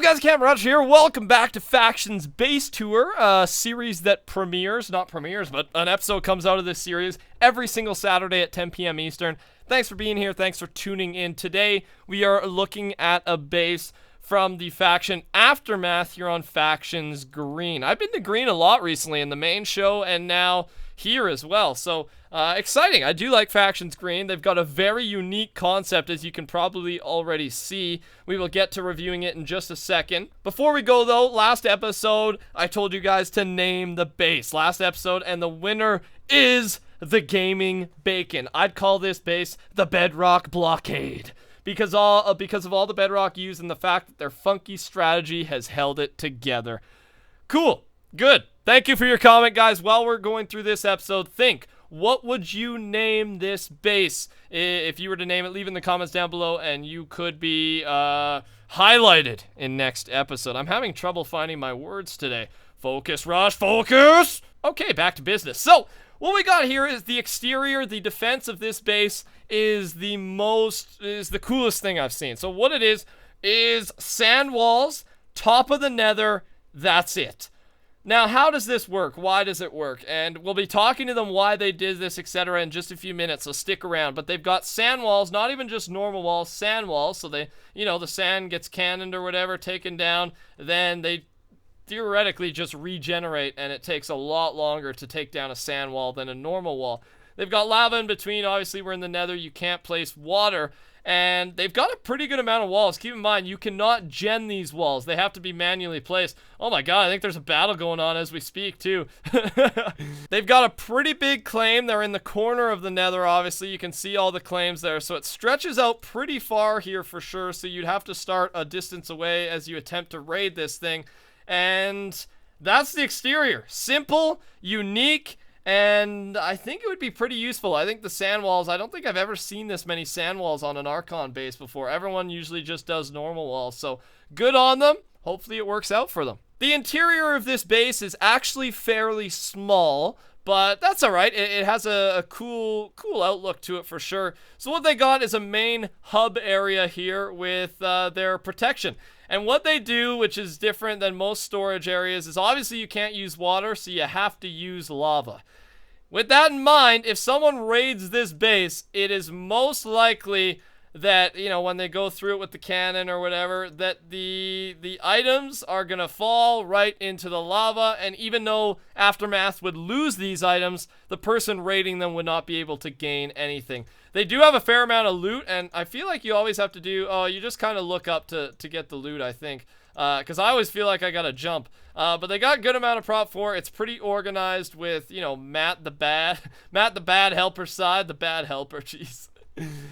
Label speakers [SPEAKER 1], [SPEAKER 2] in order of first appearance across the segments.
[SPEAKER 1] Guys, TheCampingRusher here. Welcome back to Factions Base Tour, a series that not premieres, but an episode comes out of this series every single Saturday at 10 p.m. Eastern. Thanks for being here. Thanks for tuning in. Today, we are looking at a base from the faction Aftermath here on Factions Green. I've been to Green a lot recently in the main show and now here as well. So, exciting. I do like Factions Green. They've got a very unique concept, as you can probably already see. We will get to reviewing it in just a second. Before we go, though, last episode, I told you guys to name the base. Last episode, and the winner is the Gaming Bacon. I'd call this base the Bedrock Blockade, because of all the bedrock used and the fact that their funky strategy has held it together. Cool. Good. Thank you for your comment, guys. While we're going through this episode, think, what would you name this base? If you were to name it, leave in the comments down below, and you could be highlighted in next episode. I'm having trouble finding my words today. Focus, Rush, focus! Okay, back to business. So, what we got here is the exterior. The defense of this base is the coolest thing I've seen. So what it is sand walls, top of the nether, that's it. Now, how does this work? Why does it work? And we'll be talking to them why they did this, etc. in just a few minutes, so stick around. But they've got sand walls, not even just normal walls, sand walls. So they, the sand gets cannoned or whatever, taken down. Then they theoretically just regenerate, and it takes a lot longer to take down a sand wall than a normal wall. They've got lava in between. Obviously, we're in the nether. You can't place water. And they've got a pretty good amount of walls. Keep in mind, you cannot gen these walls. They have to be manually placed. Oh my god, I think there's a battle going on as we speak, too. They've got a pretty big claim. They're in the corner of the nether, obviously. You can see all the claims there. So it stretches out pretty far here for sure. So you'd have to start a distance away as you attempt to raid this thing. And that's the exterior. Simple, unique, and I think it would be pretty useful. I think the sand walls, I don't think I've ever seen this many sand walls on an Archon base before. Everyone usually just does normal walls, so good on them. Hopefully it works out for them. The interior of this base is actually fairly small, but that's alright. It has a cool outlook to it for sure. So what they got is a main hub area here with their protection. And what they do, which is different than most storage areas, is obviously you can't use water, so you have to use lava. With that in mind, if someone raids this base, it is most likely that, when they go through it with the cannon or whatever, that the items are going to fall right into the lava, and even though Aftermath would lose these items, the person raiding them would not be able to gain anything. They do have a fair amount of loot, and I feel like you always have to do, you just kind of look up to get the loot, I think. Because I always feel like I gotta jump. But they got a good amount of prop for. It's pretty organized with, Matt the bad helper side. The bad helper, jeez.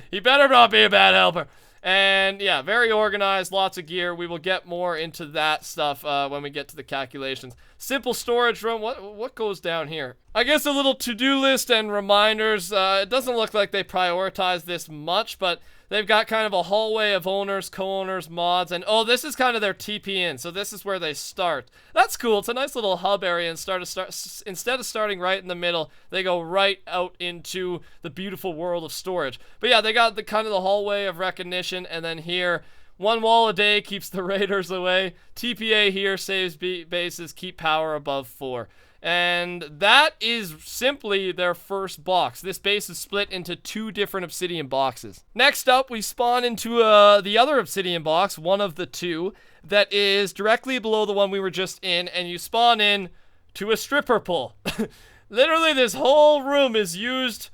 [SPEAKER 1] He better not be a bad helper. And yeah, very organized, lots of gear. We will get more into that stuff when we get to the calculations. Simple storage room. What goes down here? I guess a little to-do list and reminders. It doesn't look like they prioritize this much, but they've got kind of a hallway of owners, co-owners, mods, and oh, this is kind of their TP in, so this is where they start. That's cool. It's a nice little hub area, and instead of starting right in the middle, they go right out into the beautiful world of storage. But yeah, they got the kind of the hallway of recognition, and then here, one wall a day keeps the raiders away. TPA here saves bases, keep power above 4. And that is simply their first box. This base is split into 2 different obsidian boxes. Next up, we spawn into the other obsidian box, one of the 2, that is directly below the one we were just in, and you spawn in to a stripper pole. Literally, this whole room is used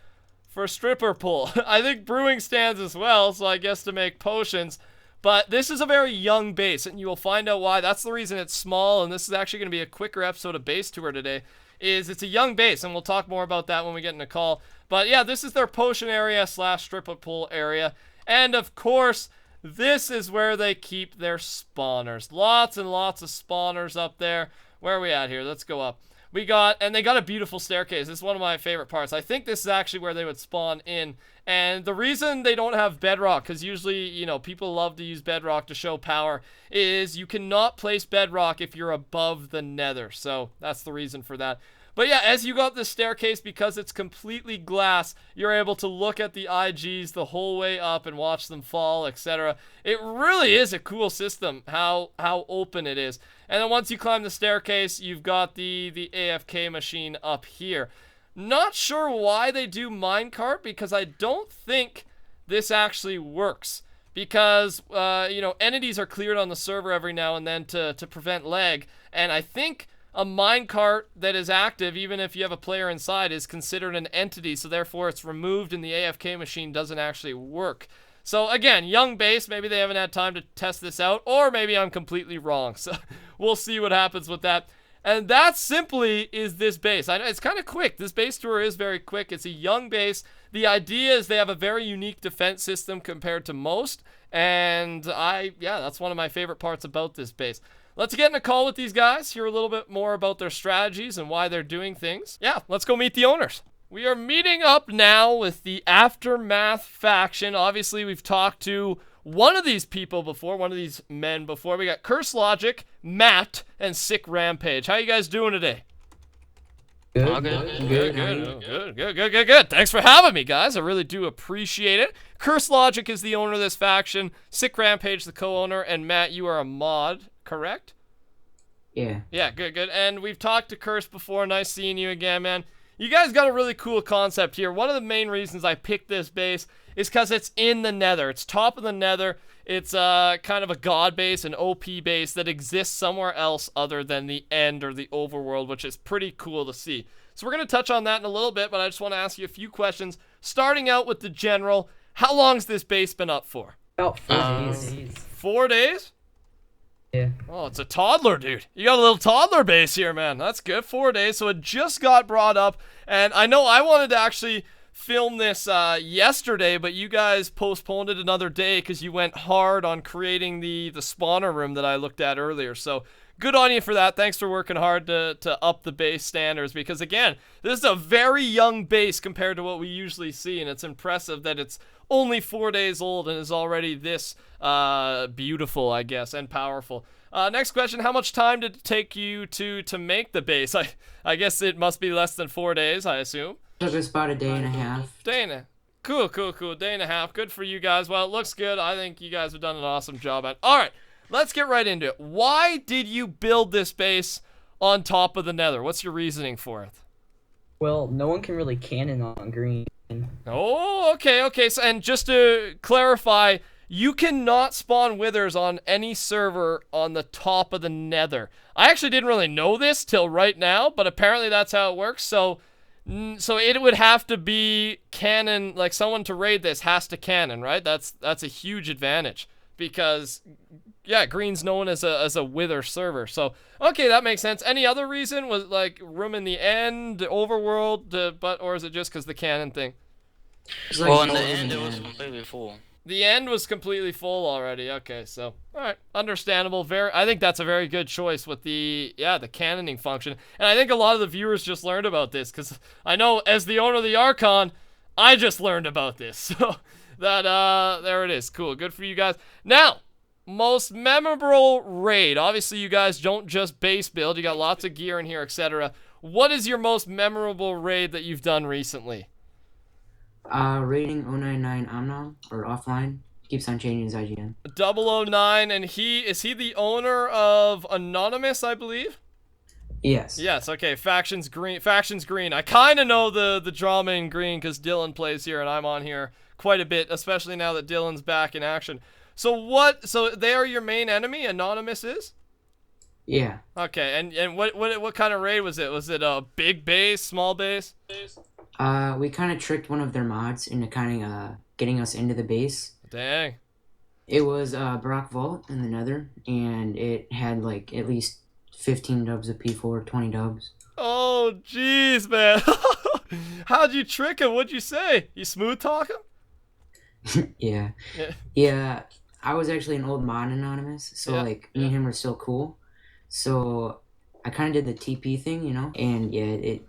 [SPEAKER 1] for stripper pole. I think brewing stands as well, so I guess to make potions. But this is a very young base, and you will find out why. That's the reason it's small, and this is actually going to be a quicker episode of Base Tour today, is it's a young base, and we'll talk more about that when we get in a call. But yeah, this is their potion area / stripper pool area. And of course, this is where they keep their spawners. Lots and lots of spawners up there. Where are we at here? Let's go up. They got a beautiful staircase. This is one of my favorite parts. I think this is actually where they would spawn in. And the reason they don't have bedrock, because usually, people love to use bedrock to show power, is you cannot place bedrock if you're above the nether. So that's the reason for that. But yeah, as you go up this staircase, because it's completely glass, you're able to look at the IGs the whole way up and watch them fall, etc. It really is a cool system, how open it is. And then once you climb the staircase, you've got the AFK machine up here. Not sure why they do minecart, because I don't think this actually works. Because, you know, entities are cleared on the server every now and then to prevent lag. And I think a minecart that is active, even if you have a player inside, is considered an entity. So therefore, it's removed and the AFK machine doesn't actually work. So again, young base, maybe they haven't had time to test this out. Or maybe I'm completely wrong. So we'll see what happens with that. And that simply is this base. I know it's kind of quick. This base tour is very quick. It's a young base. The idea is they have a very unique defense system compared to most. And yeah, that's one of my favorite parts about this base. Let's get in a call with these guys, hear a little bit more about their strategies and why they're doing things. Yeah, let's go meet the owners. We are meeting up now with the Aftermath faction. Obviously, we've talked to one of these people before, one of these men before. We got Curse Logic, Matt, and Sick Rampage. How you guys doing today? Good. Thanks for having me, guys. I really do appreciate it. Curse Logic is the owner of this faction. Sick Rampage, the co-owner, and Matt, you are a mod, correct?
[SPEAKER 2] Yeah.
[SPEAKER 1] Yeah, good. And we've talked to Curse before. Nice seeing you again, man. You guys got a really cool concept here. One of the main reasons I picked this base is because it's in the Nether. It's top of the Nether. It's kind of a god base, an OP base that exists somewhere else other than the end or the overworld, which is pretty cool to see. So we're going to touch on that in a little bit, but I just want to ask you a few questions. Starting out with the general, how long's this base been up for?
[SPEAKER 2] About 4 days.
[SPEAKER 1] 4 days?
[SPEAKER 2] Yeah.
[SPEAKER 1] Oh, it's a toddler, dude. You got a little toddler base here, man. That's good. 4 days. So it just got brought up. And I know I wanted to actually film this yesterday, but you guys postponed it another day because you went hard on creating the spawner room that I looked at earlier. So good on you for that. Thanks for working hard to up the base standards, because again, this is a very young base compared to what we usually see, and it's impressive that it's only 4 days old and is already this beautiful, I guess, and powerful. Next question, how much time did it take you to make the base? I guess it must be less than 4 days, I assume.
[SPEAKER 2] Took us about a day and a half.
[SPEAKER 1] Cool. Day and a half. Good for you guys. Well, it looks good. I think you guys have done an awesome job at it. All right, let's get right into it. Why did you build this base on top of the Nether? What's your reasoning for it?
[SPEAKER 2] Well, no one can really cannon on green.
[SPEAKER 1] Oh, okay. So, and just to clarify, you cannot spawn withers on any server on the top of the Nether. I actually didn't really know this till right now, but apparently that's how it works. So it would have to be cannon, like someone to raid this has to cannon, right? That's a huge advantage because, yeah, green's known as a wither server. So, okay, that makes sense. Any other reason? Was like room in the end, overworld, or is it just because the cannon thing?
[SPEAKER 3] Well, in the end, it was completely full.
[SPEAKER 1] The end was completely full already. Okay, so all right, understandable. I think that's a very good choice with the cannoning function. And I think a lot of the viewers just learned about this because I know as the owner of the TheArchon, I just learned about this. So that there it is. Cool, good for you guys. Now, most memorable raid. Obviously, you guys don't just base build. You got lots of gear in here, etc. What is your most memorable raid that you've done recently?
[SPEAKER 2] Rating 099 Omnom, or offline. Keeps on changing his IGN.
[SPEAKER 1] 009, and is he the owner of Anonymous, I believe?
[SPEAKER 2] Yes.
[SPEAKER 1] Yes, okay, Factions Green. I kind of know the drama in green because Dylan plays here and I'm on here quite a bit, especially now that Dylan's back in action. So they are your main enemy, Anonymous is?
[SPEAKER 2] Yeah.
[SPEAKER 1] Okay, and what kind of raid was it? Was it a big base, small base?
[SPEAKER 2] We kind of tricked one of their mods into kind of getting us into the base.
[SPEAKER 1] Dang.
[SPEAKER 2] It was Brock Vault in the Nether, and it had like at least 15 dubs of P4, 20 dubs.
[SPEAKER 1] Oh, jeez, man. How'd you trick him? What'd you say? You smooth talk him?
[SPEAKER 2] Yeah. I was actually an old mod Anonymous, so like me and him were still cool. So I kind of did the TP thing, you know, and yeah, it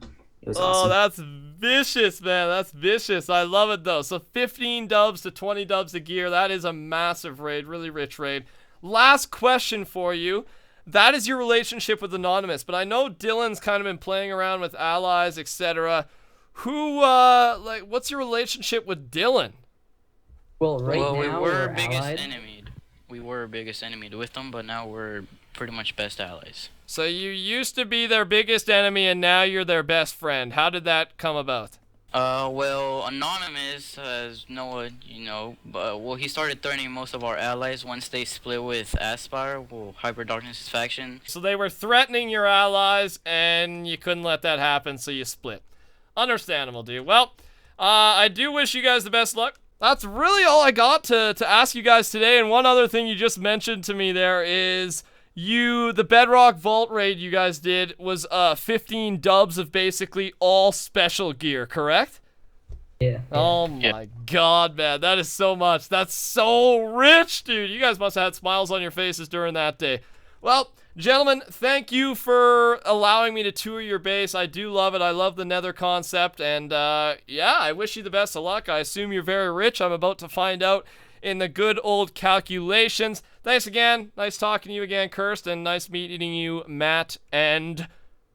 [SPEAKER 2] was awesome.
[SPEAKER 1] Oh, that's vicious, man. That's vicious. I love it, though. So 15 dubs to 20 dubs of gear. That is a massive raid. Really rich raid. Last question for you. that is your relationship with Anonymous. But I know Dylan's kind of been playing around with allies, etc. Who, like, what's your relationship with Dylan?
[SPEAKER 4] Well, now
[SPEAKER 3] we were biggest
[SPEAKER 4] allied.
[SPEAKER 3] enemy. We were biggest enemy with them, but now we're pretty much best allies.
[SPEAKER 1] So you used to be their biggest enemy, and now you're their best friend. How did that come about?
[SPEAKER 3] Well, Anonymous has no, you know, but well, he started threatening most of our allies once they split with Aspire, well, Hyper Darkness' faction.
[SPEAKER 1] So they were threatening your allies, and you couldn't let that happen, so you split. Understandable, dude. Well, I do wish you guys the best luck. That's really all I got to ask you guys today. And one other thing you just mentioned to me there is the Bedrock Vault raid you guys did was 15 dubs of basically all special gear, correct?
[SPEAKER 4] Yeah.
[SPEAKER 1] Oh my god, man. That is so much. That's so rich, dude. You guys must have had smiles on your faces during that day. Well, gentlemen, thank you for allowing me to tour your base. I do love it. I love the Nether concept. And, yeah, I wish you the best of luck. I assume you're very rich. I'm about to find out in the good old calculations. Thanks again. Nice talking to you again, Kirst. And nice meeting you, Matt and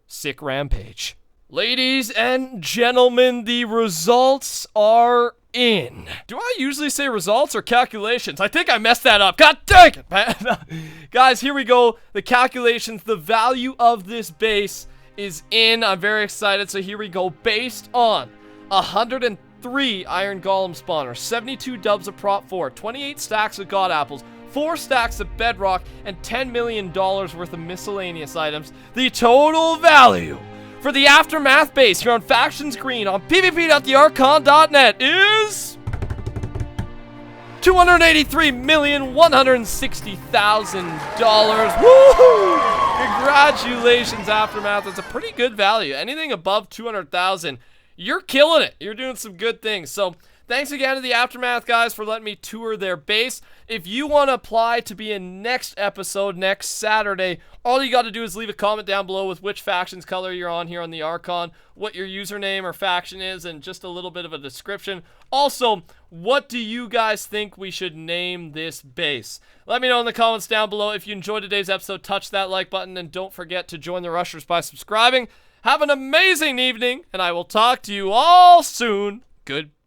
[SPEAKER 1] Sick Rampage. Ladies and gentlemen, the results are in. Do I usually say results or calculations? I think I messed that up. God dang it, man. Guys, here we go. The calculations, the value of this base is in. I'm very excited. So here we go. Based on 103 Iron Golem spawners, 72 dubs of Prop 4, 28 stacks of God Apples, 4 stacks of Bedrock, and $10 million worth of miscellaneous items, the total value for the Aftermath base here on Factions Green on pvp.thearchon.net is $283,160,000. Woohoo! Congratulations, Aftermath. That's a pretty good value. Anything above 200,000, you're killing it. You're doing some good things. So thanks again to the Aftermath guys for letting me tour their base. If you want to apply to be in next episode next Saturday, all you got to do is leave a comment down below with which faction's color you're on here on the Archon, what your username or faction is, and just a little bit of a description. Also, what do you guys think we should name this base? Let me know in the comments down below. If you enjoyed today's episode, touch that like button, and don't forget to join the Rushers by subscribing. Have an amazing evening, and I will talk to you all soon. Goodbye.